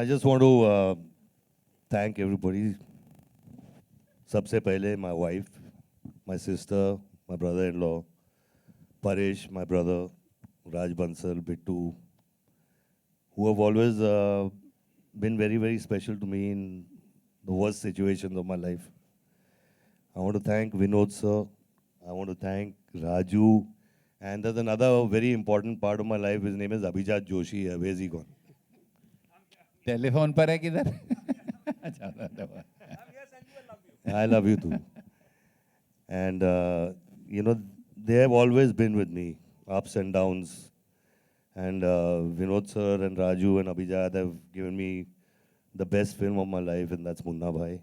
I just want to thank everybody. सबसे पहले my wife, my sister, my brother-in-law, Paresh, my brother, Raj Bansal, Bittu, who have always been very, very special to me in the worst situations of my life. I want to thank Vinod sir. I want to thank Raju. And there's another very important part of my life. His name is Abhijat Joshi. Where's he gone? Telephone पर है किधर? I love you too. And, they have always been with me, ups and downs. And Vinod sir and Raju and Abhijat have given me the best film of my life, and that's Munna Bhai.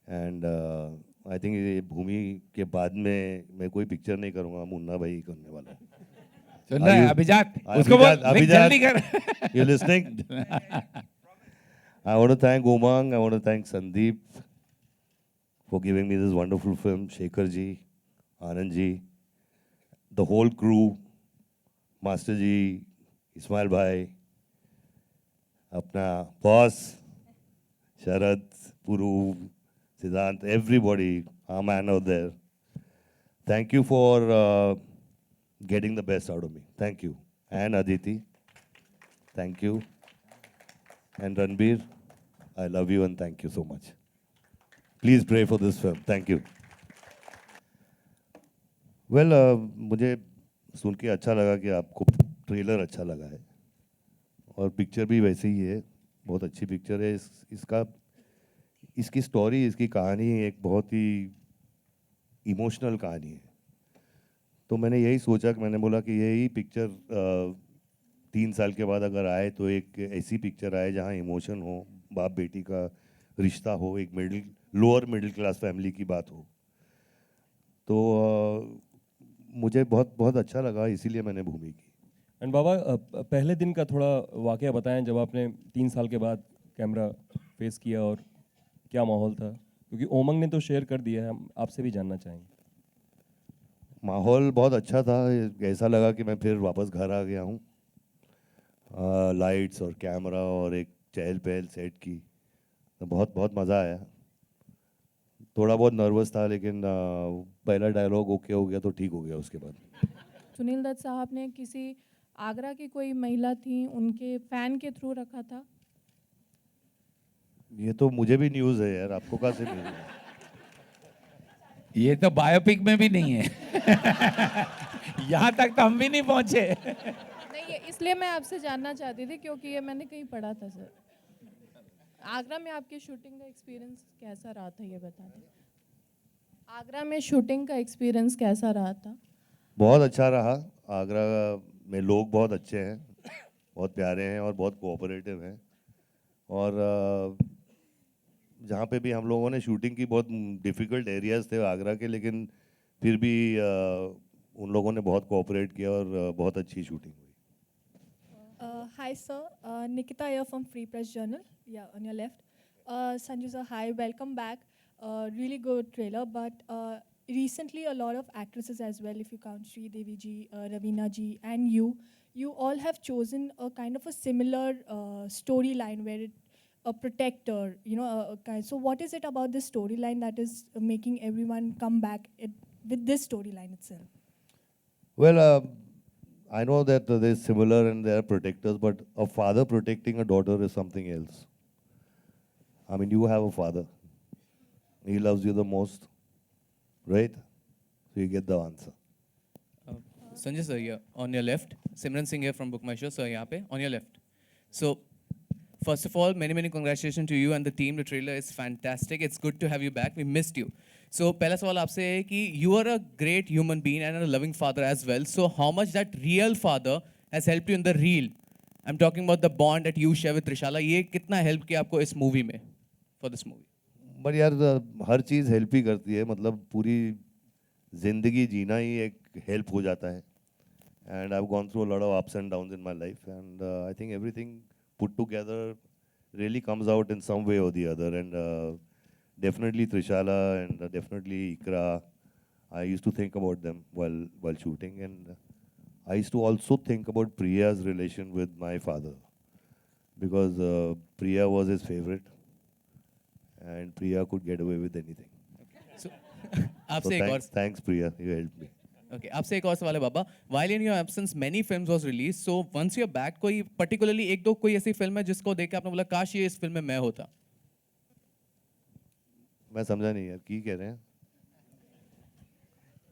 And I think ये भूमि के बाद में मैं कोई picture नहीं करूँगा, मुन्ना भाई ही करने वाला हूँ. सुन रहा है अभिजात? Abhijat, उसको बोल लिख Abhijat, जल्दी कर. you listening? I want to thank Umang. I want to thank Sandeep for giving me this wonderful film. Shekhar ji, Anand ji, the whole crew, Master ji, Ismail bhai, अपना boss, Sharad, Puru, Siddhant, everybody, our man out there. Thank you for getting the best out of me. Thank you. And Aditi, thank you. And Ranbir, I love you and thank you so much. Please pray for this film. Thank you. Well, मुझे सुन के अच्छा लगा कि आपको trailer अच्छा लगा है और पिक्चर भी वैसे ही है, बहुत अच्छी पिक्चर है. इसकी स्टोरी, इसकी कहानी एक बहुत ही इमोशनल कहानी है. तो मैंने यही सोचा कि मैंने बोला कि यही पिक्चर 3 साल के बाद अगर आए तो एक ऐसी पिक्चर आए जहाँ इमोशन हो, बाप बेटी का रिश्ता हो, एक लोअर मिडिल क्लास फैमिली की बात हो. तो मुझे बहुत बहुत अच्छा लगा, इसीलिए मैंने भूमि की. एंड बाबा, पहले दिन का थोड़ा वाकया बताएं जब आपने 3 साल के बाद कैमरा फेस किया और क्या माहौल था, क्योंकि उमंग ने तो शेयर कर दिया है, हम आपसे भी जानना चाहेंगे. माहौल बहुत अच्छा था. ऐसा लगा कि मैं फिर वापस घर आ गया हूँ. लाइट्स और कैमरा और एक चहल पहल सेट की, तो बहुत बहुत मज़ा आया. थोड़ा बहुत नर्वस था, लेकिन पहला डायलॉग ओके हो गया तो ठीक हो गया उसके बाद. सुनील दत्त साहब ने किसी आगरा की कोई महिला थी, उनके फैन के थ्रू रखा था. ये तो मुझे भी न्यूज़ है यार, आपको कहाँ से न्यूज़ है? ये तो बायोपिक में भी नहीं है. यहाँ तक तो हम भी नहीं पहुँचे. नहीं, ये इसलिए मैं आपसे जानना चाहती थी क्योंकि ये मैंने कहीं पढ़ा था सर. आगरा में आपकी शूटिंग का एक्सपीरियंस कैसा रहा था, ये बता दें. आगरा में शूटिंग का एक्सपीरियंस कैसा रहा था? बहुत अच्छा रहा. आगरा में लोग बहुत अच्छे हैं, बहुत प्यारे हैं और बहुत कोऑपरेटिव हैं. और जहाँ पे भी हम लोगों ने शूटिंग की, बहुत डिफ़िकल्ट एरियाज़ थे आगरा के, लेकिन फिर भी उन लोगों ने बहुत कोऑपरेट किया और बहुत अच्छी शूटिंग हुई. Hi sir, Nikita here from Free Press Journal. Yeah, on your left. Sanju sir, hi, welcome back. Really good trailer, but recently a lot of actresses as well, if you count Sri Devi ji, Ravina ji, and you all have chosen a kind of a similar storyline where a protector, so what is it about this storyline that is making everyone come back with this storyline itself? Well, I know that they're similar and they're protectors, but a father protecting a daughter is something else. I mean, you have a father. He loves you the most, right? So you get the answer. Sanjay sir, here on your left. Simran Singh here from Book My Show. Sir, यहाँ पे on your left. So, first of all, many congratulations to you and the team. The trailer is fantastic. It's good to have you back. We missed you. So, पहला सवाल आपसे है कि you are a great human being and a loving father as well. So, how much that real father has helped you in the real? I'm talking about the bond that you share with Trishala. ये कितना help किया आपको इस movie में? For this movie. But यार हर चीज़ help ही करती है. मतलब पूरी जिंदगी जीना ही एक हेल्प हो जाता है. And I've gone through a lot of ups and downs in my life, and I think everything put together really comes out in some way or the other. And definitely Trishala and definitely Ikra, I used to think about them while shooting, and I used to also think about Priya's relation with my father. because Priya was his favorite, and Priya could get away with anything. So, So आपसे एक और thanks Priya, you helped me. Okay, आपसे एक और सवाल है बाबा. While in your absence, many films was released. So once you're back, कोई particularly एक दो कोई ऐसी फिल्म है जिसको देख के आपने बोला काश ये इस फिल्म में मैं होता. मैं समझा नहीं यार की कह रहे हैं.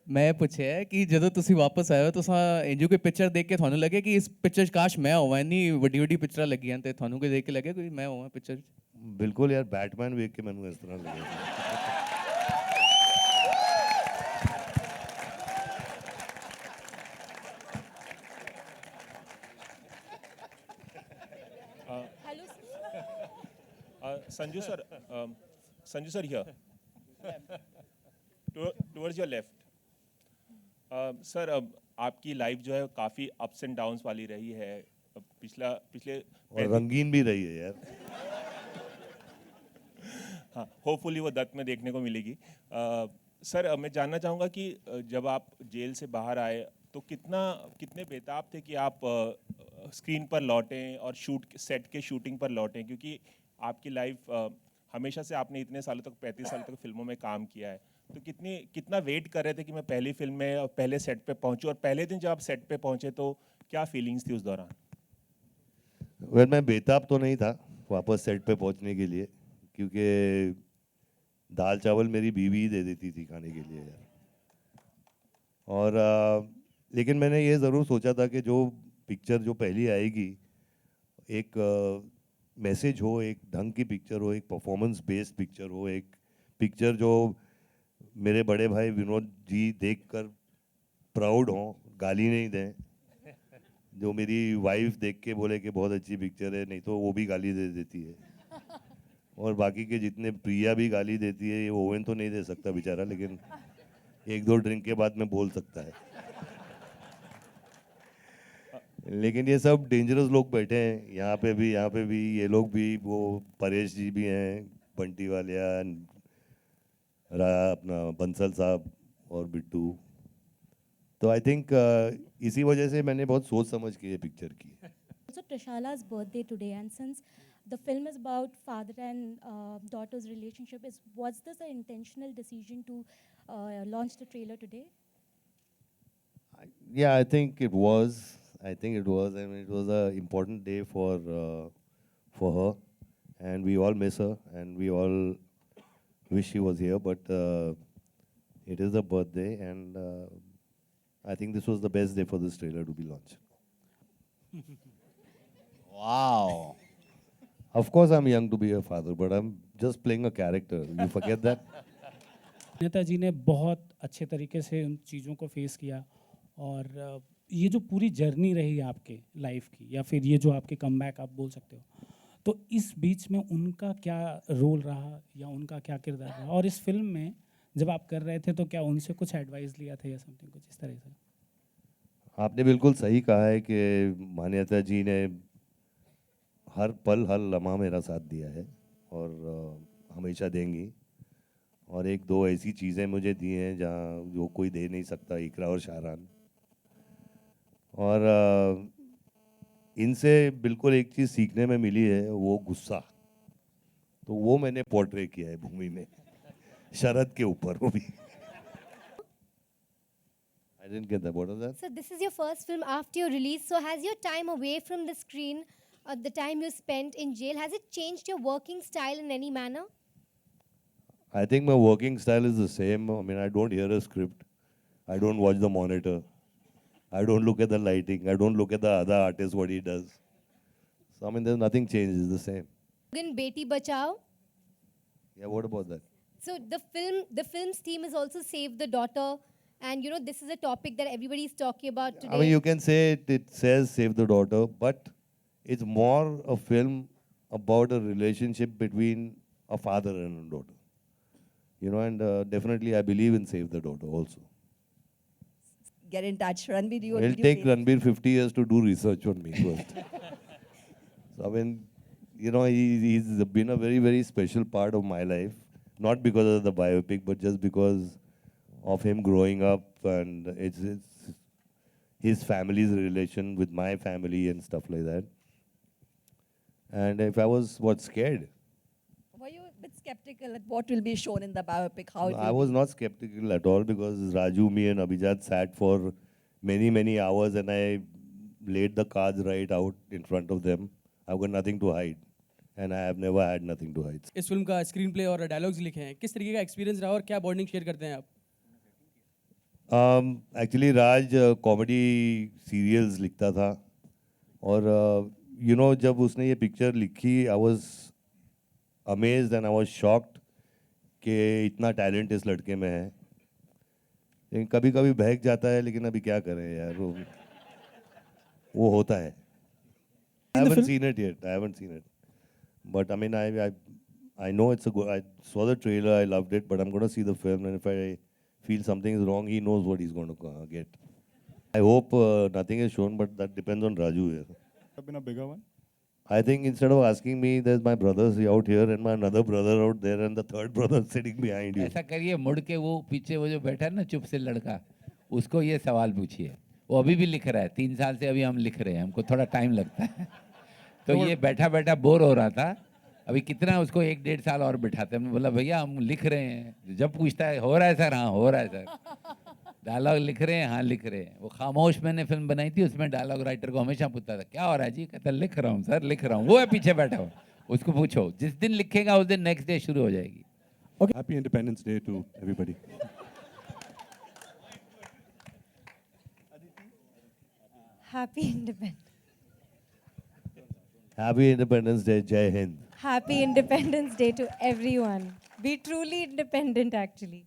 मैं ਪੁੱਛਿਆ ਕਿ ਜਦੋਂ ਤੁਸੀਂ ਵਾਪਸ ਆਏ ਹੋ ਤੁਸੀਂ ਇੰਜੂ ਕੋਈ ਪਿਕਚਰ ਦੇਖ ਕੇ ਤੁਹਾਨੂੰ ਲੱਗੇ ਕਿ ਇਸ ਪਿਕਚਰ 'ਚ ਕਾਸ਼ ਮੈਂ ਹੋਵਾਂ ਇੰਨੀ ਵੱਡੀ ਵੱਡੀ ਪਿਕਚਰਾਂ ਲੱਗੀਆਂ ਤੇ ਤੁਹਾਨੂੰ ਕੋਈ ਦੇਖ ਕੇ ਲੱਗੇ ਕੋਈ ਮੈਂ ਹੋਵਾਂ ਪਿਕਚਰ 'ਚ बिल्कुल यार बैटमैन देख के मैंने इस तरह लगे. Sanju sir here. Towards your left. Sir आपकी लाइफ जो है काफ़ी अप्स एंड डाउन्स वाली रही है पिछले और रंगीन भी रही है यार. हाँ होपफुली वो दत्त में देखने को मिलेगी. सर मैं जानना चाहूँगा कि जब आप जेल से बाहर आए तो कितने बेताब थे कि आप स्क्रीन पर लौटें और सेट के शूटिंग पर लौटें, क्योंकि आपकी लाइफ हमेशा से आपने इतने सालों तक 35 साल तक फिल्मों में काम किया है, तो कितना वेट कर रहे थे कि मैं पहली फिल्म में और पहले सेट पे पहुंचूं, और पहले दिन जब आप सेट पे पहुंचे तो क्या फीलिंग्स थी उस दौरान? वेल मैं बेताब तो नहीं था वापस सेट पे पहुंचने के लिए, क्योंकि दाल चावल मेरी बीवी ही दे देती थी खाने के लिए यार. और लेकिन मैंने ये ज़रूर सोचा था कि जो पिक्चर जो पहली आएगी एक मैसेज हो, एक ढंग की पिक्चर हो, एक परफॉर्मेंस बेस्ड पिक्चर हो, एक पिक्चर जो मेरे बड़े भाई विनोद जी देखकर प्राउड हों, गाली नहीं दें, जो मेरी वाइफ देख के बोले कि बहुत अच्छी पिक्चर है, नहीं तो वो भी गाली दे देती है. और बाकी के जितने प्रिया भी गाली देती है, ये ओवन तो नहीं दे सकता बेचारा, लेकिन एक दो ड्रिंक के बाद में बोल सकता है. लेकिन ये सब डेंजरस लोग बैठे हैं यहाँ पे भी ये लोग भी, वो परेश जी भी हैं, बंटी वालिया, अपना बंसल साहब और बिट्टू. तो आई थिंक इसी वजह से मैंने बहुत सोच समझ के ये पिक्चर की. Also, Trishala's birthday today, and since the film is about father and daughter's relationship, was this an intentional decision to launch the trailer today? Yeah, I think it was. I mean, it was an important day for her, and we all miss her, and we all wish she was here. But it is a birthday, and I think this was the best day for this trailer to be launched. Wow. Of course, I'm young to be a father, but I'm just playing a character. You forget that? Netaji ने बहुत अच्छे तरीके से उन चीज़ों को face किया, और ये जो पूरी जर्नी रही आपके लाइफ की, या फिर ये जो आपके कमबैक आप बोल सकते हो, तो इस बीच में उनका क्या रोल रहा या उनका क्या किरदार रहा, और इस फिल्म में जब आप कर रहे थे तो क्या उनसे कुछ एडवाइस लिया था या समथिंग कुछ इस तरह से? आपने बिल्कुल सही कहा है कि मान्यता जी ने हर पल हर लम्हा मेरा साथ दिया है, और हमेशा देंगी. और एक दो ऐसी चीज़ें मुझे दी हैं जहाँ जो कोई दे नहीं सकता, इकरा और शाहरान. और इनसे बिल्कुल एक चीज़ सीखने में मिली है, वो गुस्सा. तो वो मैंने पोर्ट्रे किया है भूमि में, शरद के ऊपर वो भी. I didn't get that. What was that? So this is your first film after your release. So has your time away from the screen, the time you spent in jail, has it changed your working style in any manner? I think my working style is the same. I mean, I don't hear a script. I don't watch the monitor. I don't look at the lighting. I don't look at the other artist, what he does. So, I mean, there's nothing changed. It's the same. In Beti Bachao. Yeah, what about that? So the film's theme is also Save the Daughter. And, you know, this is a topic that everybody is talking about today. I mean, you can say it says Save the Daughter, but it's more a film about a relationship between a father and a daughter. You know, and definitely I believe in Save the Daughter also. Get in touch. Ranbir, you It'll take Ranbir 50 years to do research on me first. So, I mean, you know, he's been a very, very special part of my life. Not because of the biopic, but just because of him growing up, and it's his family's relation with my family and stuff like that. And if I was scared, Were you a bit skeptical at what will be shown in the biopic? How it I will was be? not skeptical at all because Raju, me, and Abhijat sat for many hours, and I laid the cards right out in front of them. I've got nothing to hide, and I have never had nothing to hide. इस film का screen play और dialogues लिखे हैं, किस तरीके का experience रहा और क्या बॉन्डिंग शेयर करते हैं आप? Actually, Raj कॉमेडी सीरियल्स लिखता था, और you know, जब उसने ये पिक्चर लिखी, I was amazed and I was shocked कि इतना टैलेंट इस लड़के में है. लेकिन कभी कभी बहक जाता है, लेकिन अभी क्या करें यार, वो होता है. I haven't seen it yet. I haven't seen it. But I mean, I know it's a good. I saw the trailer. I loved it. But I'm going to see the film, and if I feel something is wrong, he knows what he's going to get. I hope nothing is shown, but that depends on Raju here. Have been a bigger one? I think instead of asking me, there's my brothers out here and my another brother out there and the third brother sitting behind you. ऐसा करिए, मुड़ के वो पीछे वो जो बैठा है ना चुप से लड़का, उसको ये सवाल पूछिए. वो अभी भी लिख रहा है. 3 साल से अभी हम लिख रहे हैं, हमको थोड़ा टाइम लगता है. तो ये बैठा बैठा बोर हो रहा था. अभी कितना उसको 1-1.5 साल और बिठाते हैं. हमने बोला भैया हम लिख रहे हैं. जब पूछता है हो रहा है सर, हाँ हो रहा है सर. डायलॉग लिख रहे हैं, हाँ लिख रहे हैं. वो खामोश मैंने फिल्म बनाई थी, उसमें डायलॉग राइटर को हमेशा पूछता था क्या हो रहा है जी, कहता लिख रहा हूँ सर, लिख रहा हूँ. वो है पीछे बैठा हुआ, उसको पूछो. जिस दिन लिखेगा उस दिन नेक्स्ट डे शुरू हो जाएगी. Okay. Happy Independence Day to everybody. Happy Independence. Happy Independence Day, Jai Hind. Happy Independence Day to everyone. Be truly independent, actually.